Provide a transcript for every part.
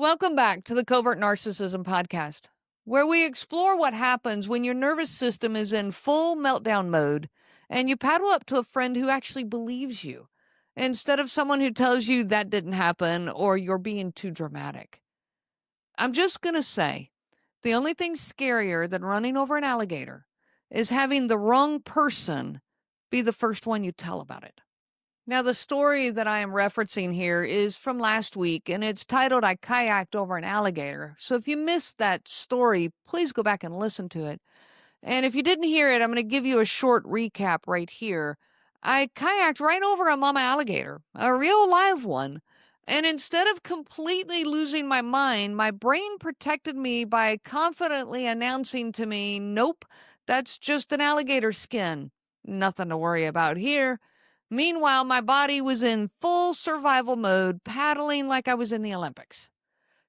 Welcome back to the Covert Narcissism Podcast, where we explore what happens when your nervous system is in full meltdown mode and you paddle up to a friend who actually believes you instead of someone who tells you that didn't happen or you're being too dramatic. I'm just going to say the only thing scarier than running over an alligator is having the wrong person be the first one you tell about it. Now, the story that I am referencing here is from last week, and it's titled I Kayaked Over an Alligator. So if you missed that story, please go back and listen to it. And if you didn't hear it, I'm going to give you a short recap right here. I kayaked right over a mama alligator, a real live one. And instead of completely losing my mind, my brain protected me by confidently announcing to me, nope, that's just an alligator skin. Nothing to worry about here. Meanwhile, my body was in full survival mode, paddling like I was in the Olympics.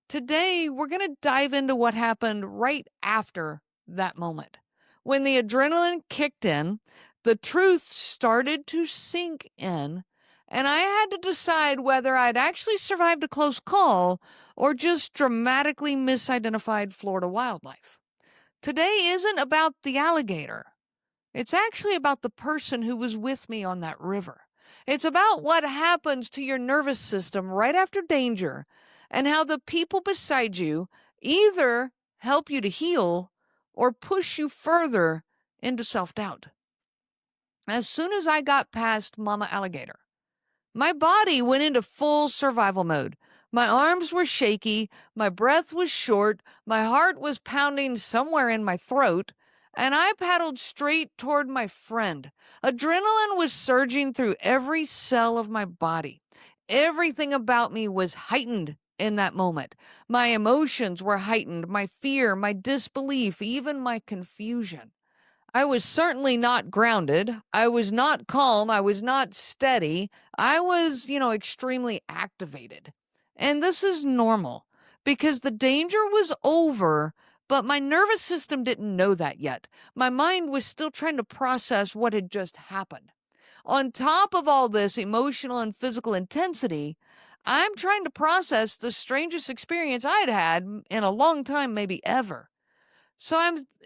Today, we're going to dive into what happened right after that moment. When the adrenaline kicked in, the truth started to sink in, and I had to decide whether I'd actually survived a close call or just dramatically misidentified Florida wildlife. Today isn't about the alligator. It's actually about the person who was with me on that river. It's about what happens to your nervous system right after danger and how the people beside you either help you to heal or push you further into self-doubt. As soon as I got past Mama Alligator, my body went into full survival mode. My arms were shaky, my breath was short, my heart was pounding somewhere in my throat, and I paddled straight toward my friend. Adrenaline was surging through every cell of my body. Everything about me was heightened in that moment. My emotions were heightened, my fear, my disbelief, even my confusion. I was certainly not grounded. I was not calm. I was not steady. I was, extremely activated. And this is normal because the danger was over, but my nervous system didn't know that yet. My mind was still trying to process what had just happened. On top of all this emotional and physical intensity, I'm trying to process the strangest experience I'd had in a long time, maybe ever. So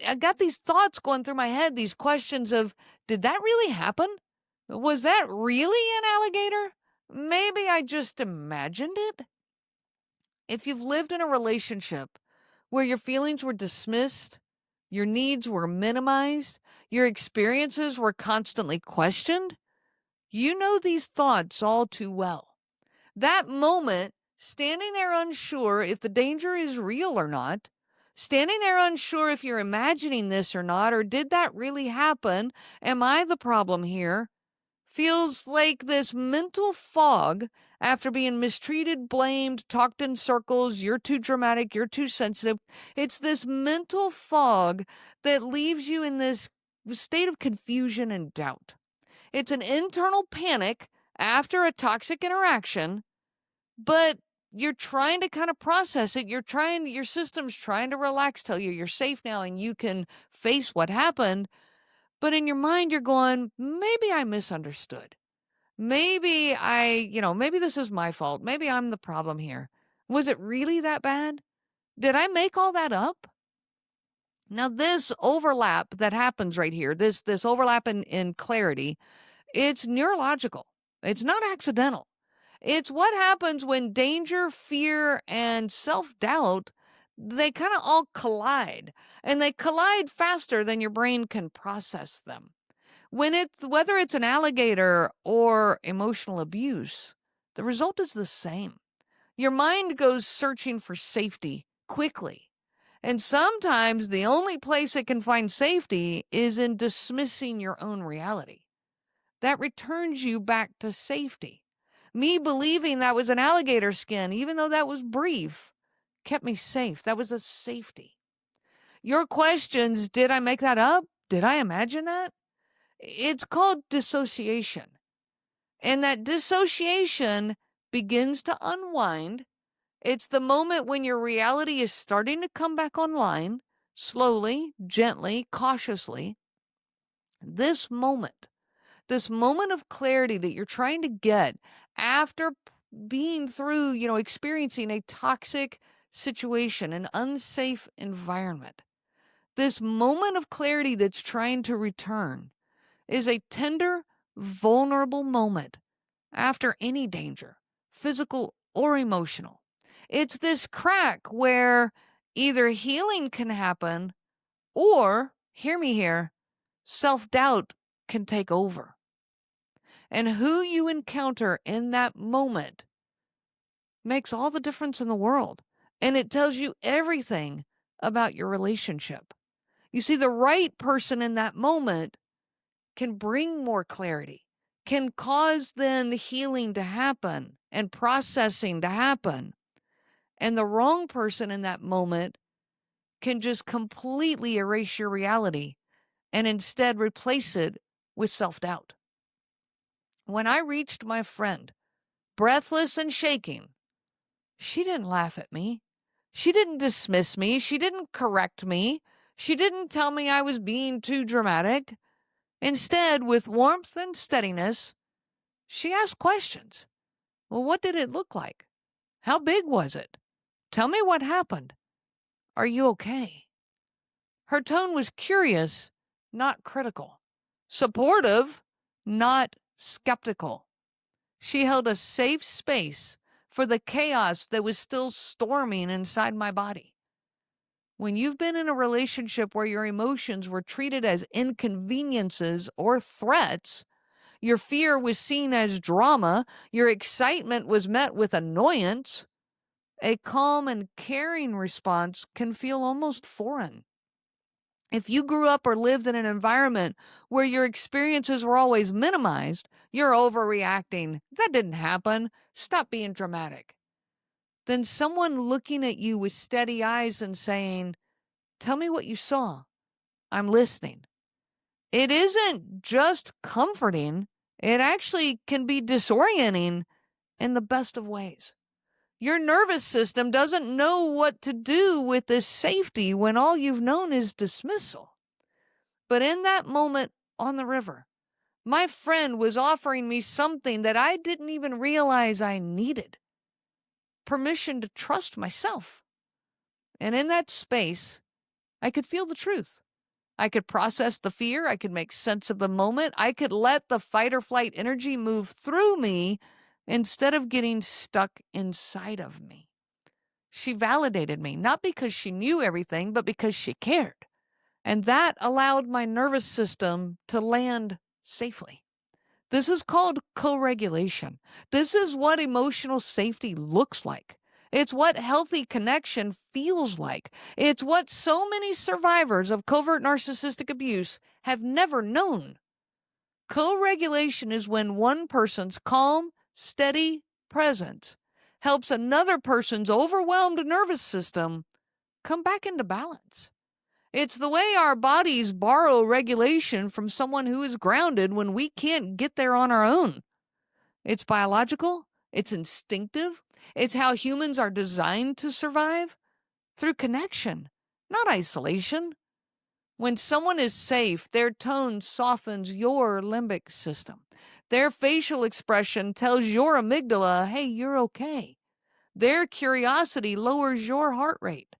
I got these thoughts going through my head, these questions of, did that really happen? Was that really an alligator? Maybe I just imagined it. If you've lived in a relationship where your feelings were dismissed, your needs were minimized, your experiences were constantly questioned, you know these thoughts all too well. That moment, standing there unsure if the danger is real or not, standing there unsure if you're imagining this or not, or did that really happen? Am I the problem here? Feels like this mental fog after being mistreated, blamed, talked in circles, you're too dramatic, you're too sensitive. It's this mental fog that leaves you in this state of confusion and doubt. It's an internal panic after a toxic interaction, but you're trying to kind of process it. Your system's trying to relax, tell you you're safe now and you can face what happened. But in your mind, you're going, maybe I misunderstood. Maybe this is my fault. Maybe I'm the problem here. Was it really that bad? Did I make all that up? Now, this overlap that happens right here, this overlap in clarity, it's neurological. It's not accidental. It's what happens when danger, fear, and self-doubt, they kind of all collide, and they collide faster than your brain can process them. Whether it's an alligator or emotional abuse, the result is the same. Your mind goes searching for safety quickly. And sometimes the only place it can find safety is in dismissing your own reality. That returns you back to safety. Me believing that was an alligator skin, even though that was brief, kept me safe. That was a safety. Your questions, did I make that up? Did I imagine that? It's called dissociation. And that dissociation begins to unwind. It's the moment when your reality is starting to come back online, slowly, gently, cautiously. This moment of clarity that you're trying to get after being through, experiencing a toxic situation, an unsafe environment. This moment of clarity that's trying to return is a tender, vulnerable moment after any danger, physical or emotional. It's this crack where either healing can happen or, hear me here, self doubt can take over. And who you encounter in that moment makes all the difference in the world. And it tells you everything about your relationship. You see, the right person in that moment can bring more clarity, can cause then healing to happen and processing to happen. And the wrong person in that moment can just completely erase your reality and instead replace it with self doubt. When I reached my friend, breathless and shaking, she didn't laugh at me. She didn't dismiss me. She didn't correct me. She didn't tell me I was being too dramatic. Instead, with warmth and steadiness, she asked questions. Well, what did it look like? How big was it? Tell me what happened. Are you okay? Her tone was curious, not critical. Supportive, not skeptical. She held a safe space for the chaos that was still storming inside my body. When you've been in a relationship where your emotions were treated as inconveniences or threats, your fear was seen as drama, your excitement was met with annoyance, a calm and caring response can feel almost foreign. If you grew up or lived in an environment where your experiences were always minimized, you're overreacting. That didn't happen. Stop being dramatic. Then someone looking at you with steady eyes and saying, tell me what you saw. I'm listening. It isn't just comforting. It actually can be disorienting in the best of ways. Your nervous system doesn't know what to do with this safety when all you've known is dismissal. But in that moment on the river, my friend was offering me something that I didn't even realize I needed. Permission to trust myself. And in that space, I could feel the truth. I could process the fear. I could make sense of the moment. I could let the fight or flight energy move through me instead of getting stuck inside of me. She validated me, not because she knew everything, but because she cared. And that allowed my nervous system to land safely. This is called co-regulation. This is what emotional safety looks like. It's what healthy connection feels like. It's what so many survivors of covert narcissistic abuse have never known. Co-regulation is when one person's calm, steady presence helps another person's overwhelmed nervous system come back into balance. It's the way our bodies borrow regulation from someone who is grounded when we can't get there on our own. It's biological, it's instinctive, it's how humans are designed to survive through connection, not isolation. When someone is safe, their tone softens your limbic system. Their facial expression tells your amygdala, hey, you're okay. Their curiosity lowers your heart rate.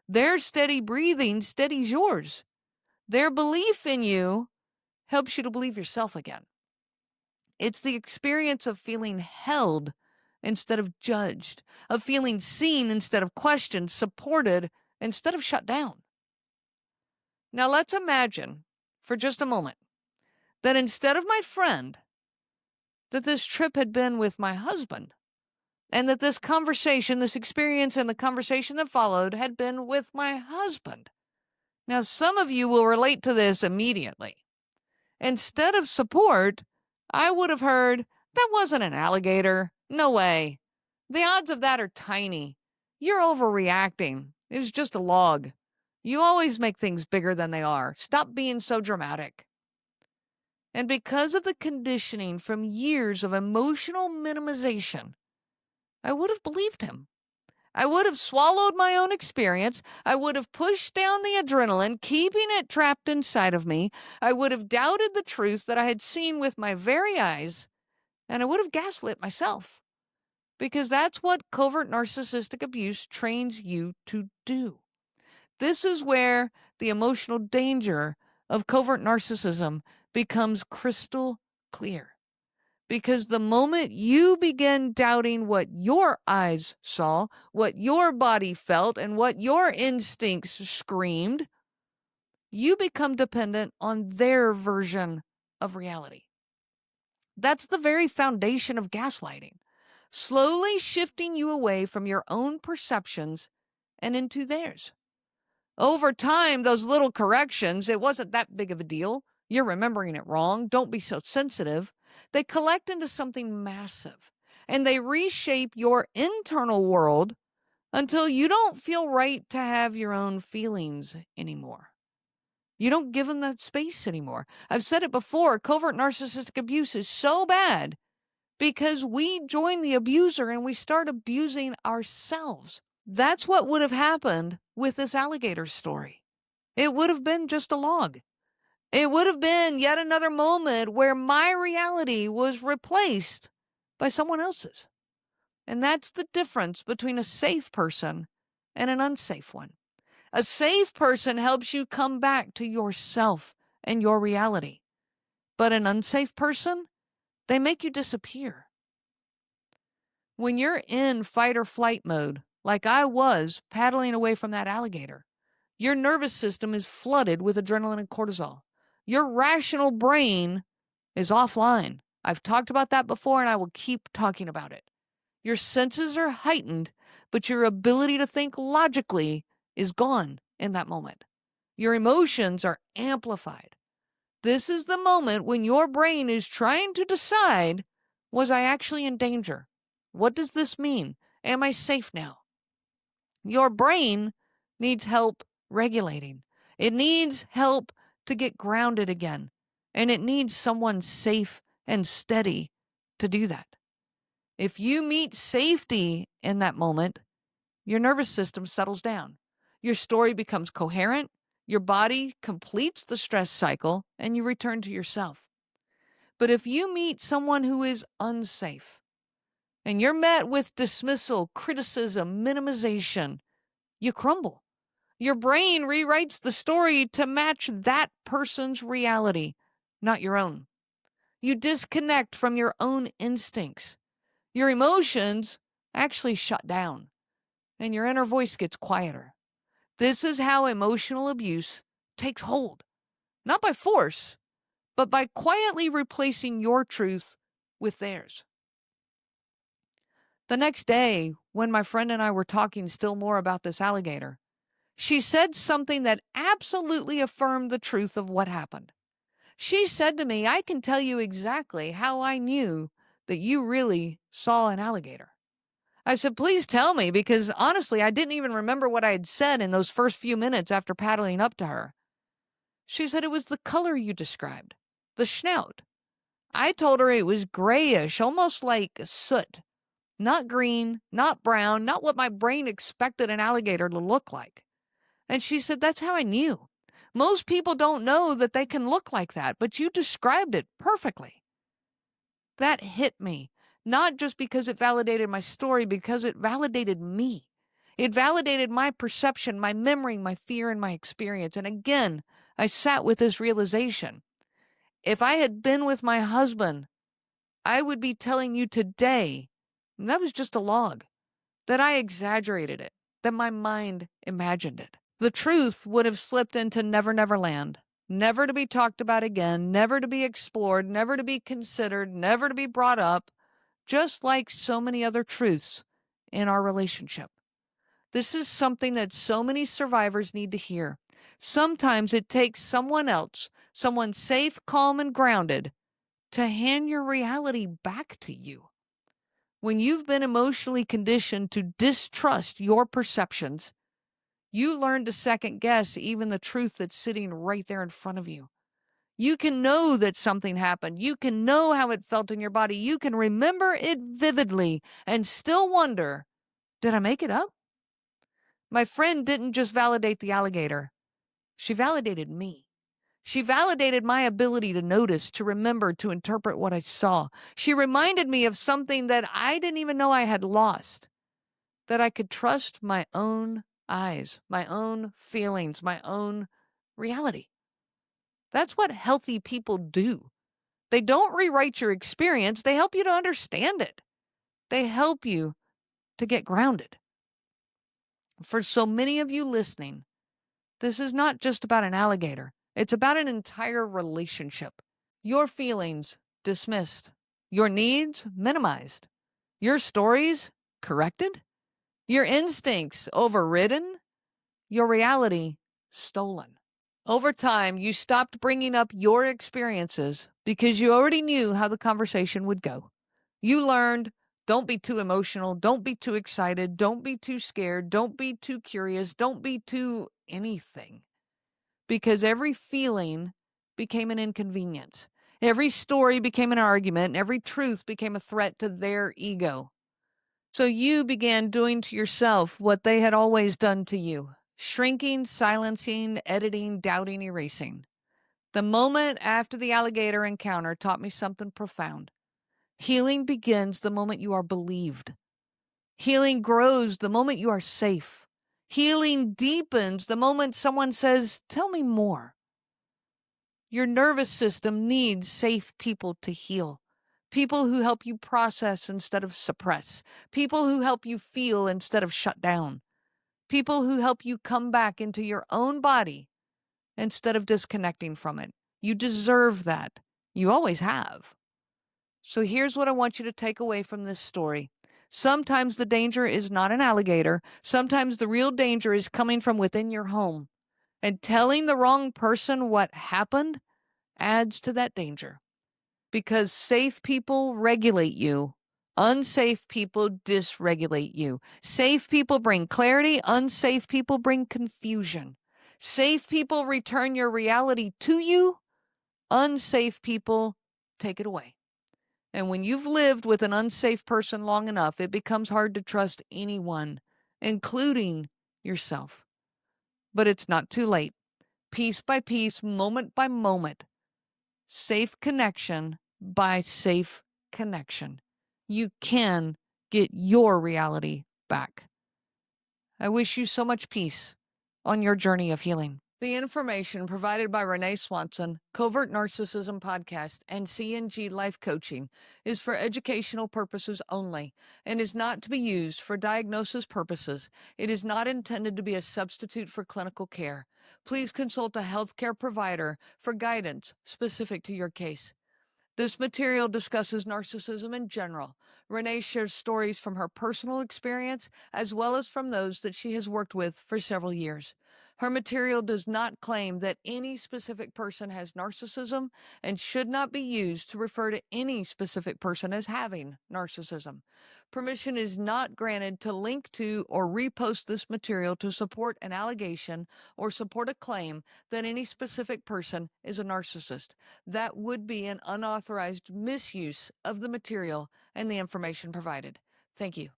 Their steady breathing steadies yours. Their belief in you helps you to believe yourself again. It's the experience of feeling held instead of judged, of feeling seen instead of questioned, supported instead of shut down. Now let's imagine for just a moment that instead of my friend, that this trip had been with my husband, and that this conversation, this experience and the conversation that followed had been with my husband. Now, some of you will relate to this immediately. Instead of support, I would have heard, that wasn't an alligator. No way. The odds of that are tiny. You're overreacting. It was just a log. You always make things bigger than they are. Stop being so dramatic. And because of the conditioning from years of emotional minimization, I would have believed him. I would have swallowed my own experience. I would have pushed down the adrenaline, keeping it trapped inside of me. I would have doubted the truth that I had seen with my very eyes, and I would have gaslit myself. because that's what covert narcissistic abuse trains you to do. This is where the emotional danger of covert narcissism becomes crystal clear. Because the moment you begin doubting what your eyes saw, what your body felt, and what your instincts screamed, you become dependent on their version of reality. That's the very foundation of gaslighting, slowly shifting you away from your own perceptions and into theirs. Over time, those little corrections, it wasn't that big of a deal. You're remembering it wrong. Don't be so sensitive. They collect into something massive and they reshape your internal world until you don't feel right to have your own feelings anymore. You don't give them that space anymore. I've said it before, covert narcissistic abuse is so bad because we join the abuser and we start abusing ourselves. That's what would have happened with this alligator story. It would have been just a log. It would have been yet another moment where my reality was replaced by someone else's. And that's the difference between a safe person and an unsafe one. A safe person helps you come back to yourself and your reality. But an unsafe person, they make you disappear. When you're in fight or flight mode, like I was paddling away from that alligator, your nervous system is flooded with adrenaline and cortisol. Your rational brain is offline. I've talked about that before and I will keep talking about it. Your senses are heightened, but your ability to think logically is gone in that moment. Your emotions are amplified. This is the moment when your brain is trying to decide, was I actually in danger? What does this mean? Am I safe now? Your brain needs help regulating. It needs help to get grounded again. And it needs someone safe and steady to do that. If you meet safety in that moment, your nervous system settles down. Your story becomes coherent. Your body completes the stress cycle and you return to yourself. But if you meet someone who is unsafe and you're met with dismissal, criticism, minimization, you crumble. Your brain rewrites the story to match that person's reality, not your own. You disconnect from your own instincts. Your emotions actually shut down, and your inner voice gets quieter. This is how emotional abuse takes hold, not by force, but by quietly replacing your truth with theirs. The next day, when my friend and I were talking still more about this alligator, she said something that absolutely affirmed the truth of what happened. She said to me, I can tell you exactly how I knew that you really saw an alligator. I said, please tell me, because honestly, I didn't even remember what I had said in those first few minutes after paddling up to her. She said it was the color you described, the snout. I told her it was grayish, almost like soot. Not green, not brown, not what my brain expected an alligator to look like. And she said, that's how I knew. Most people don't know that they can look like that, but you described it perfectly. That hit me, not just because it validated my story, because it validated me. It validated my perception, my memory, my fear, and my experience. And again, I sat with this realization. If I had been with my husband, I would be telling you today that was just a log, that I exaggerated it, that my mind imagined it. The truth would have slipped into Never Never Land, never to be talked about again, never to be explored, never to be considered, never to be brought up, just like so many other truths in our relationship. This is something that so many survivors need to hear. Sometimes it takes someone else, someone safe, calm, and grounded, to hand your reality back to you. When you've been emotionally conditioned to distrust your perceptions, you learn to second guess even the truth that's sitting right there in front of you. You can know that something happened. You can know how it felt in your body. You can remember it vividly and still wonder, did I make it up? My friend didn't just validate the alligator. She validated me. She validated my ability to notice, to remember, to interpret what I saw. She reminded me of something that I didn't even know I had lost, that I could trust my own eyes, my own feelings, my own reality. That's what healthy people do. They don't rewrite your experience, they help you to understand it. They help you to get grounded. For so many of you listening, this is not just about an alligator, it's about an entire relationship. Your feelings dismissed, your needs minimized, your stories corrected, your instincts overridden, your reality stolen. Over time, you stopped bringing up your experiences because you already knew how the conversation would go. You learned, don't be too emotional, don't be too excited, don't be too scared, don't be too curious, don't be too anything. Because every feeling became an inconvenience. Every story became an argument, and every truth became a threat to their ego. So you began doing to yourself what they had always done to you: shrinking, silencing, editing, doubting, erasing. The moment after the alligator encounter taught me something profound. Healing begins the moment you are believed. Healing grows the moment you are safe. Healing deepens the moment someone says, "Tell me more." Your nervous system needs safe people to heal. People who help you process instead of suppress. People who help you feel instead of shut down. People who help you come back into your own body instead of disconnecting from it. You deserve that. You always have. So here's what I want you to take away from this story. Sometimes the danger is not an alligator. Sometimes the real danger is coming from within your home. And telling the wrong person what happened adds to that danger. Because safe people regulate you, unsafe people dysregulate you. Safe people bring clarity, unsafe people bring confusion. Safe people return your reality to you, unsafe people take it away. And when you've lived with an unsafe person long enough, it becomes hard to trust anyone, including yourself. But it's not too late. Piece by piece, moment by moment, safe connection by safe connection, you can get your reality back. I wish you so much peace on your journey of healing. The information provided by Renee Swanson, Covert Narcissism Podcast, and CNG Life Coaching is for educational purposes only and is not to be used for diagnosis purposes. It is not intended to be a substitute for clinical care. Please consult a healthcare provider for guidance specific to your case. This material discusses narcissism in general. Renee shares stories from her personal experience as well as from those that she has worked with for several years. Her material does not claim that any specific person has narcissism and should not be used to refer to any specific person as having narcissism. Permission is not granted to link to or repost this material to support an allegation or support a claim that any specific person is a narcissist. That would be an unauthorized misuse of the material and the information provided. Thank you.